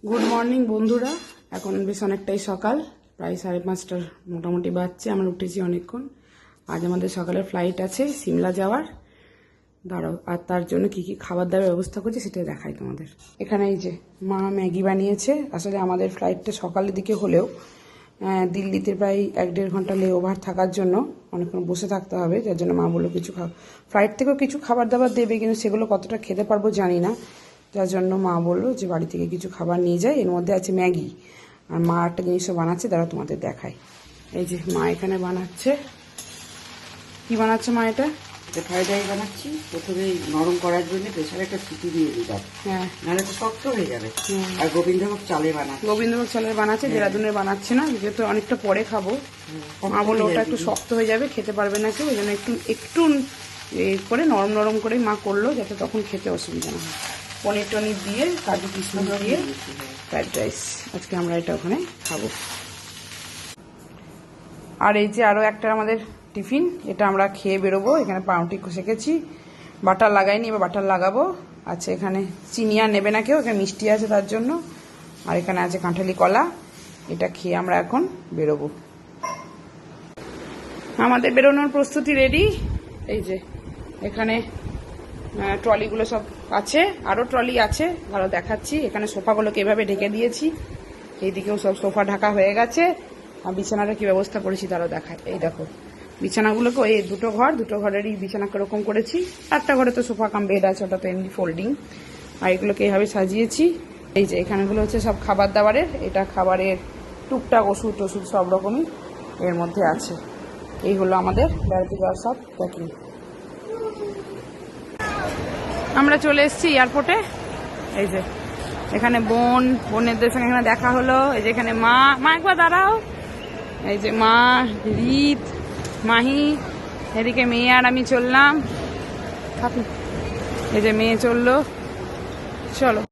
Good morning বন্ধুরা। এখন বেশ অনেকটাই সকাল, প্রায় 5:30 মোটামুটি বাজছে। আমরা উঠেছি অনেকক্ষণ। আজ আমাদের সকালের ফ্লাইট আছে সিমলা যাওয়ার। দাঁড়াও, আর তার জন্য কি কি খাবার দাবার ব্যবস্থা করছি সেটা দেখাই তোমাদের। এখানে এই যে মা ম্যাগি বানিয়েছে। আসলে আমাদের ফ্লাইটটা সকালের দিকে হলেও দিল্লিতে প্রায় 1-1.5 ঘন্টা লে ওভার থাকার জন্য অনেকক্ষণ বসে থাকতে হবে, যার জন্য মা বললো কিছু ফ্লাইট থেকেও কিছু খাবার দাবার দেবে, কিন্তু সেগুলো কতটা খেতে পারবো জানি না। যার জন্য মা বললো যে বাড়ি থেকে কিছু খাবার নিয়ে যায়। এর মধ্যে আছে ম্যাগি, আর মা একটা জিনিসও বানাচ্ছে, তারা তোমাদের দেখায়। এই যে মা এখানে বানাচ্ছে। কি বানাচ্ছে মা? এটা ফ্রাইড রাইস বানাচ্ছি। প্রথমে নরম করার জন্য প্রেসারে একটা সিটি দিয়ে দিলাম, হ্যাঁ, নাহলে তো শক্ত হয়ে যাবে। আর গোবিন্দভোগ চালে বানাচ্ছি। গোবিন্দভোগ চালের বানাচ্ছে, দেরাদুনের বানাচ্ছে না, যেহেতু অনেকটা পরে খাবো। মা বললো ওটা একটু শক্ত হয়ে যাবে, খেতে পারবে না কেউ, ওই জন্য একটু একটু করে নরম নরম করে মা করলো, যাতে তখন খেতে অসুবিধা না হয়। পনির টনির দিয়ে, কাজু কিশমিশ দিয়ে ফ্রাইড রাইস আজকে আমরা এটা ওখানে খাবো। আর এই যে আরও একটা আমাদের টিফিন, এটা আমরা খেয়ে বেরোবো। এখানে পাউরুটি সেঁকেছি, বাটার লাগাইনি, এবার বাটার লাগাবো। আচ্ছা, এখানে চিনি আর নেবে না কেউ, এখানে মিষ্টি আছে তার জন্য। আর এখানে আছে কাঁঠালি কলা। এটা খেয়ে আমরা এখন বেরোবো। আমাদের বেরোনোর প্রস্তুতি রেডি। এই যে এখানে ট্রলিগুলো সব আছে, আরও ট্রলি আছে, ভালো দেখাচ্ছি। এখানে সোফাগুলোকে এভাবে ঢেকে দিয়েছি, এইদিকেও সব সোফা ঢাকা হয়ে গেছে। আর বিছানাটা কি ব্যবস্থা করেছি তারও দেখায়। এই দেখো বিছানাগুলোকে, ওই দুটো ঘরেরই বিছানা কিরকম করেছি। একটা ঘরে তো সোফা কাম বেড আছে, ওটা তো এমনি ফোল্ডিং। আর এগুলোকে এইভাবে সাজিয়েছি। এই যে এখানেগুলো হচ্ছে সব খাবার দাবারের, এটা খাবারের টুকটাক ওষুধ টষুধ সব রকমই এর মধ্যে আছে। এই হলো আমাদের বেড়াতে যাওয়ার সব প্যাকিং। আমরা চলে এসেছি এয়ারপোর্টে। এই যে এখানে বোনেদের সঙ্গে এখানে দেখা হলো। এই যে এখানে মা একবার দাঁড়াও। এই যে মা, রীত, মাহি, এদিকে মেয়ে আর আমি চললাম। এই যে মেয়ে চললো, চলো।